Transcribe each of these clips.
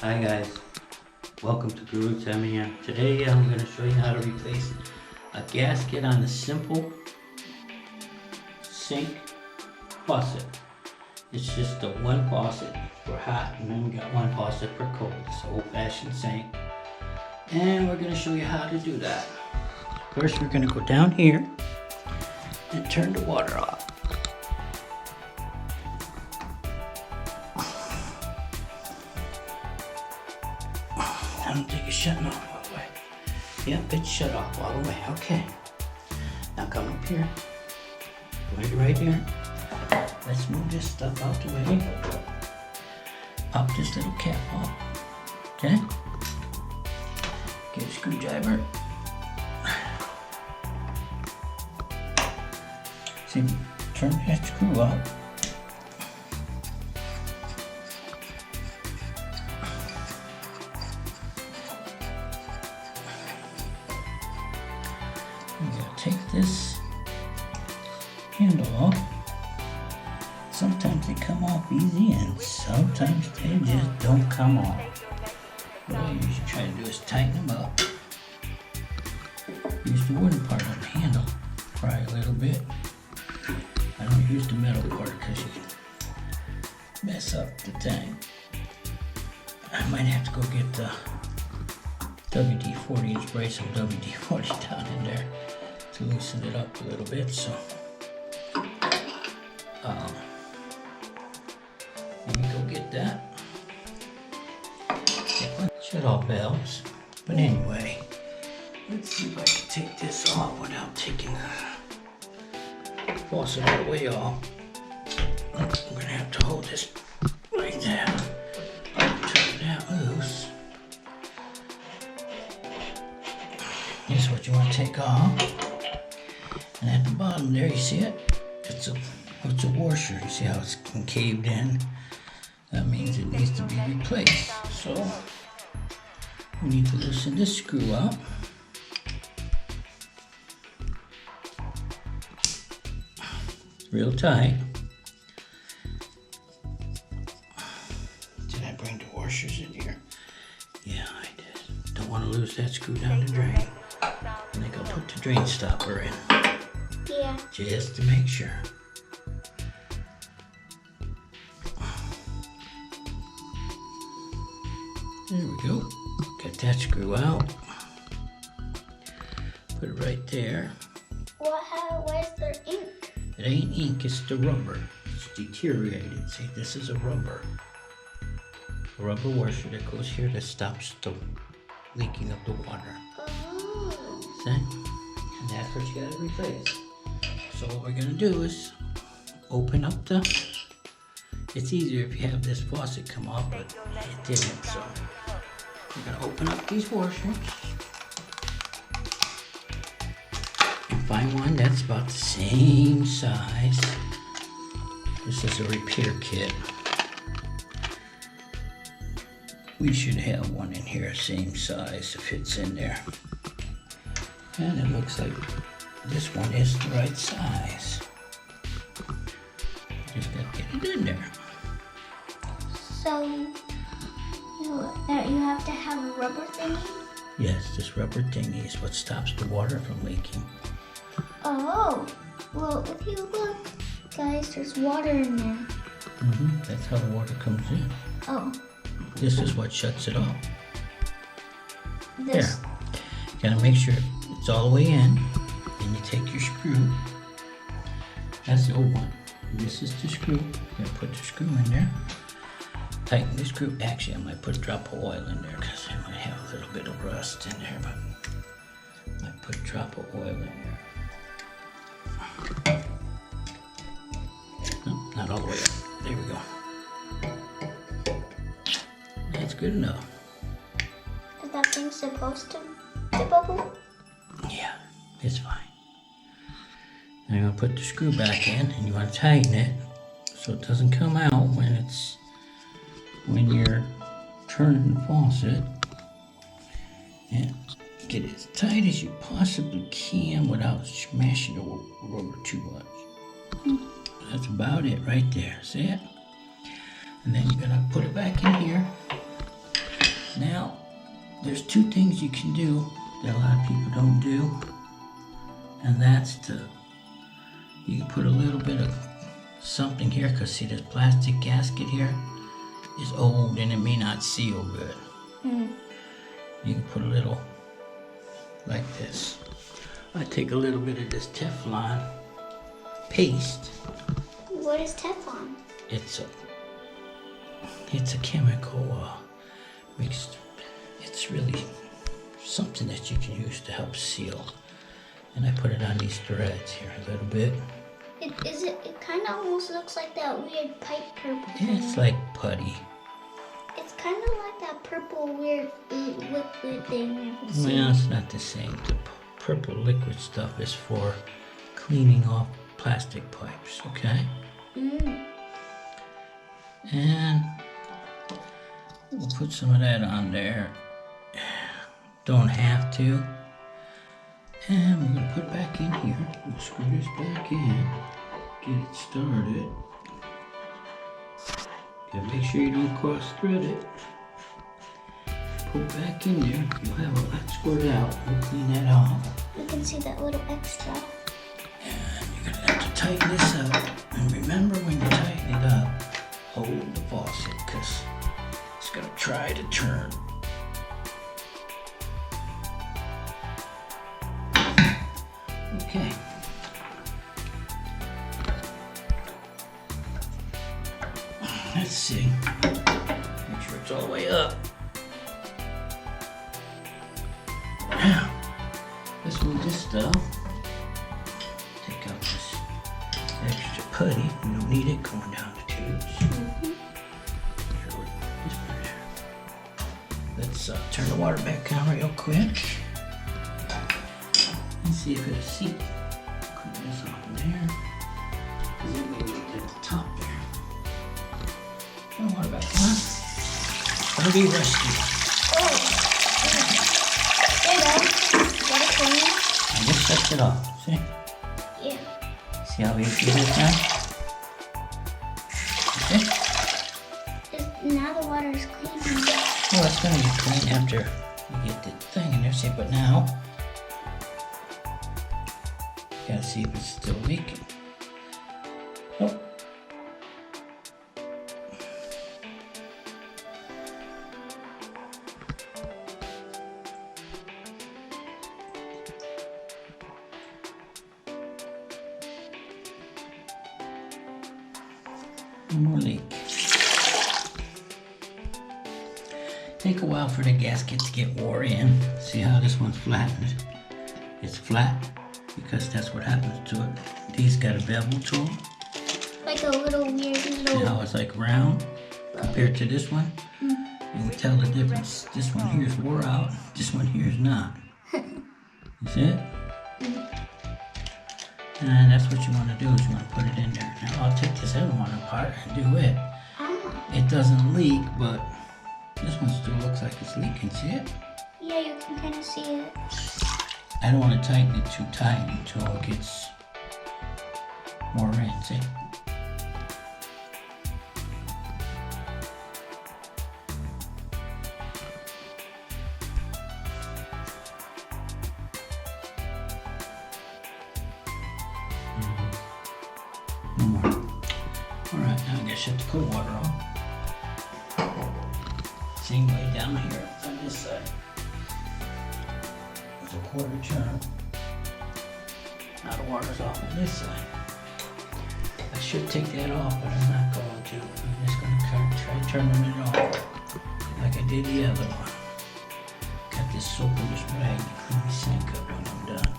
Hi guys, welcome to Guru Tim here. Today I'm going to show you how to replace a gasket on a simple sink faucet. It's just the one faucet for hot and then we got one faucet for cold. It's an old-fashioned sink. And we're going to show you how to do that. First we're going to go down here and turn the water off. I don't think it's shutting off all the way. Yep, it's shut off all the way. Okay. Now come up here. Put it right here. Let's move this stuff out the way. Pop this little cap off. Okay? Get a screwdriver. See, turn that screw out. You gotta take this handle off. Sometimes they come off easy and sometimes they just don't come off. What I usually try to do is tighten them up. Use the wooden part on the handle, pry a little bit. I don't use the metal part because you can mess up the thing. I might have to go get the WD-40 and spray some WD-40 down in there to loosen it up a little bit. So let me go get that. Shut all valves. But anyway, let's see if I can take this off without taking the faucet all the way off. I'm gonna have to hold this right there. Turn that loose. This is what you want to take off. And at the bottom there, you see it? It's a washer. You see how it's caved in? That means it needs to be replaced. So we need to loosen this screw up. Real tight. Did I bring the washers in here? Yeah, I did. Don't want to lose that screw down the drain. And I gotta put the drain stopper in. Yeah. Just to make sure. There we go. Got that screw out. Put it right there. Where's the ink? It ain't ink, it's the rubber. It's deteriorated. See, this is a rubber. A rubber washer that goes here that stops the leaking of the water. Oh. See? And that's what you gotta replace. So what we're gonna do is open up the... It's easier if you have this faucet come off, but it didn't, so we're gonna open up these washers and find one that's about the same size. This is a repair kit. We should have one in here, same size, if it's in there. And it looks like this one is the right size. Just gotta get it in there. So you have to have a rubber thingy? Yes, this rubber thingy is what stops the water from leaking. Oh, well, if you look, guys, there's water in there. That's how the water comes in. Oh. This is what shuts it off. This. There. Gotta make sure it's all the way in. Then you take your screw. That's the old one. This is the screw. You're gonna put the screw in there. Tighten the screw. Actually, I might put a drop of oil in there because I might have a little bit of rust in there, but I might put a drop of oil in there. No, not all the way up. There we go. That's good enough. Is that thing supposed to bubble? Yeah, it's fine. Now you're gonna put the screw back in and you wanna tighten it so it doesn't come out when you're turning the faucet. And get it as tight as you possibly can without smashing the rubber too much. That's about it right there, see it? And then you're gonna put it back in here Now, there's two things you can do that a lot of people don't do, and that's you can put a little bit of something here, because see this plastic gasket here is old and it may not seal good. You can put a little like this. I take a little bit of this Teflon paste. What is Teflon? It's a chemical mixed. It's really something that you can use to help seal. And I put it on these threads here a little bit. It kind of almost looks like that weird pipe purple Yeah, thing. it's like putty. It's kind of like that purple weird liquid thing. Well, it's not the same. The purple liquid stuff is for cleaning off plastic pipes, okay? And we'll put some of that on there. Don't have to. And we're gonna put it back in here. We'll screw this back in. Get it started. Gotta make sure you don't cross thread it. Put it back in there. You'll have a lot squirted out. We'll clean that off. You can see that little extra. And you're gonna have to tighten this up. And remember, when you tighten it up, hold the faucet, because it's gonna try to turn. Okay. Let's see. Make sure it's all the way up. Now, let's move this stuff. Take out this extra putty. We don't need it going down the tubes. Let's turn the water back on real quick. Let's see if it'll seep. Put this on there. Because it may be at the top there. Turn the water back on. Don't be rusty. There you go. Got it clean. And this sets it off. See? Yeah. See how easy it is now? Okay. Now the water is clean. Well, it's going to be clean after you get the thing in there. See, but now, gotta see if it's still leaking. Oh. One more leak. Take a while for the gasket to get wore in. See how this one's flattened? It's flat because that's what happens to it. These got a bevel to them. Like a little weird See how it's like round compared to this one? You can tell the difference. This one here is wore out. This one here is not. You see it? And that's what you want to do, is you want to put it in there. Now I'll take this other one apart and do it. It doesn't leak, but this one still looks like it's leaking. See it? Yeah, you can kind of see it. I don't want to tighten it too tight until it gets more in. See? One more. Alright, now I gotta shut the cold water off. Same way down here on this side. It's a quarter turn. Now the water's off on this side. I should take that off, but I'm not going to. I'm just gonna try turning it off like I did the other one. Got this soap in this rag to clean the sink up when I'm done.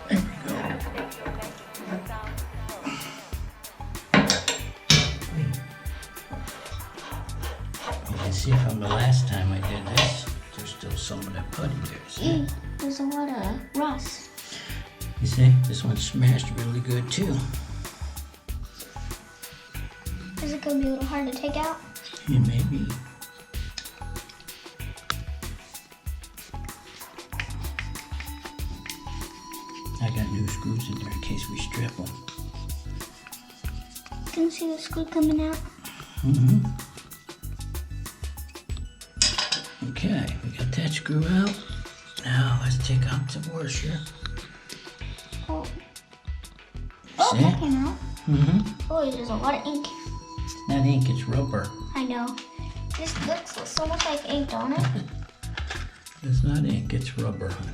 There we go. You can see from the last time I did this, there's still some of that putty there. See? There's a lot of rust. You see, this one's smashed really good too. Is it going to be a little hard to take out? Yeah, maybe. I got new screws in there in case we strip them. You can see the screw coming out. Mm-hmm. screw out. Now let's take out the washer. Oh. Oh, See? that came out. Mm-hmm. Oh, there's a lot of ink. It's not ink, it's rubber. I know. This looks so much like ink, don't it? It's not ink, it's rubber, honey.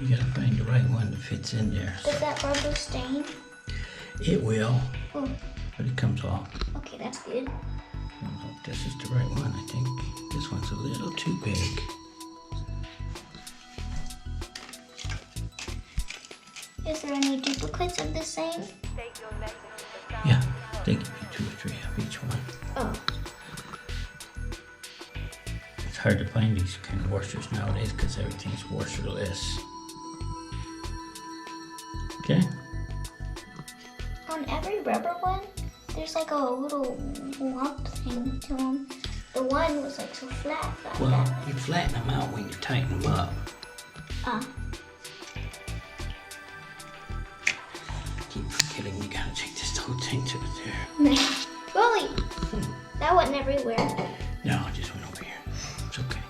You gotta find the right one that fits in there. Does that rubber stain? It will, Oh, but it comes off. okay, that's good. I don't know if this is the right one. I think this one's a little too big. Is there any duplicates of the same? Yeah, they give you 2 or 3 of each one. Oh. It's hard to find these kind of washers nowadays because everything's washerless. Okay? On every rubber one, there's like a little lump thing to them. The one was like so flat. Well, you flatten them out when you tighten them up. Keep forgetting you gotta take this whole thing to there. Really? That went everywhere. No, it just went over here. It's okay.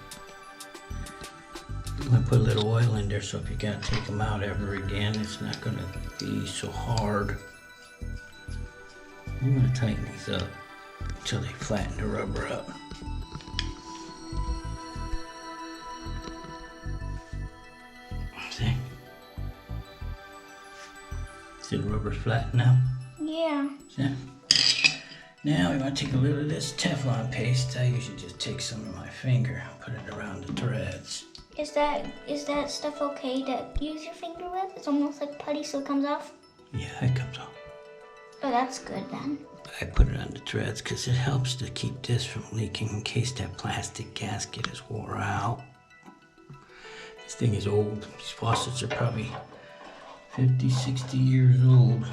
I'm gonna put a little oil in there so if you gotta take them out ever again, it's not gonna be so hard. I'm gonna tighten these up until they flatten the rubber up. See? See the rubber's flat now? Yeah. See? Now we want to take a little of this Teflon paste. I usually just take some of my finger and put it around the threads. Is that stuff okay to use your finger with? It's almost like putty, so it comes off. Yeah, it comes off. Oh, that's good then. I put it on the threads because it helps to keep this from leaking in case that plastic gasket is wore out. This thing is old. These faucets are probably 50, 60 years old.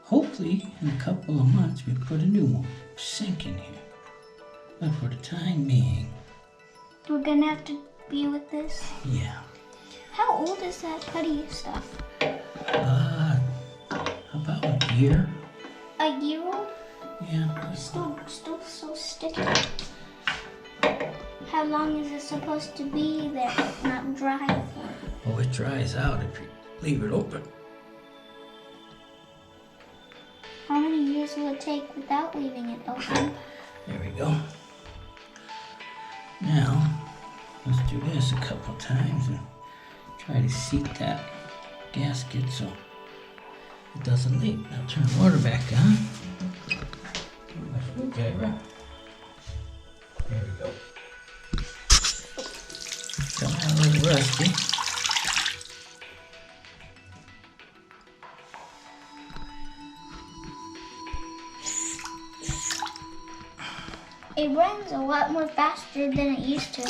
Hopefully, in a couple of months, we put a new one sink in here. But for the time being, We're gonna have to be with this. yeah. How old is that putty stuff? About a year. A year old? Yeah. Still so sticky. How long is it supposed to be there, not dry for? Oh, it dries out if you leave it open. How many years will it take without leaving it open? There we go. Now, let's do this a couple times and try to seat that gasket so it doesn't leak. Now turn the water back on. Okay, right. There we go. Come out a little rusty. It runs a lot more faster than it used to.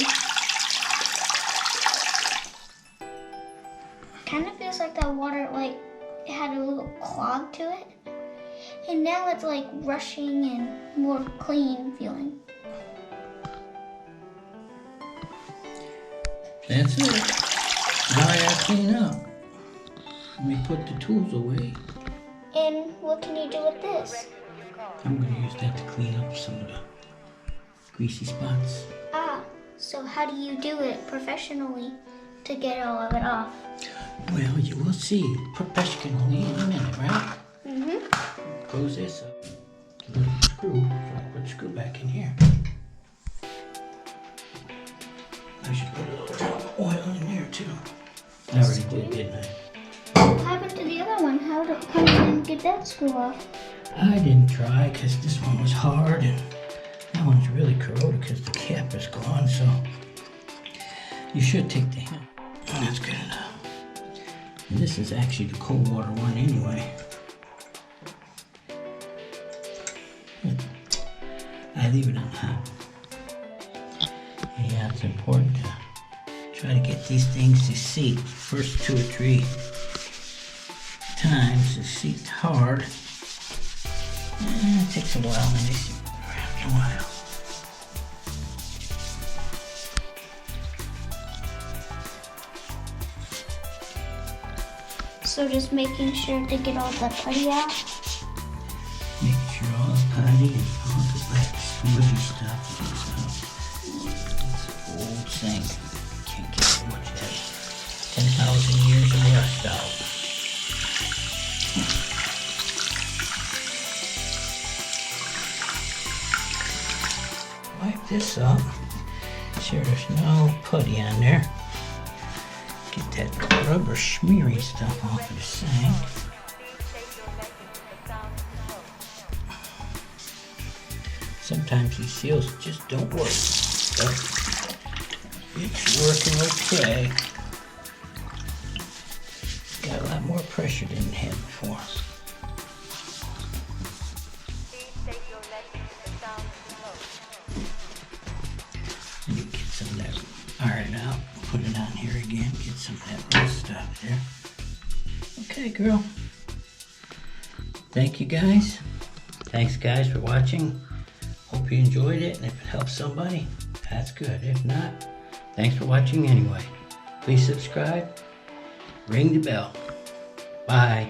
Kind of feels like that water, like, it had a little clog to it. And now it's like rushing and more clean feeling. That's it. Now I gotta clean up. Let me put the tools away. And what can you do with this? I'm gonna use that to clean up some of the greasy spots. So how do you do it professionally to get all of it off? Well, you will see professionally in a minute, right? Mm-hmm. Close this up. Put the screw. So I put the screw back in here. I should put a little drop of oil in there too. I already did, didn't I? What happened to the other one? How come you didn't get that screw off? I didn't try because this one was hard and that one's really corroded because the cap is gone. So you should take the hand. That's good enough. And this is actually the cold water one anyway. I leave it on hot. Yeah, it's important to try to get these things to seat. First 2 or 3 times to seat hard. It takes a while and they seat after a while. So just making sure to get all the putty out. Making sure all the putty and all the black smudgy stuff is rust out. Wipe this up. Sure there's no putty on there. Get that rubber smeary stuff off of the sink. Sometimes these seals just don't work, but it's working okay. Got a lot more pressure than it had before. You get some of that iron out, put it on here again, get some of that rust out there. Okay, girl. Thank you guys. Thanks guys for watching. Hope you enjoyed it, and if it helps somebody, that's good. If not, thanks for watching anyway. Please subscribe, ring the bell. Bye.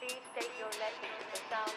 Please take your message to the sound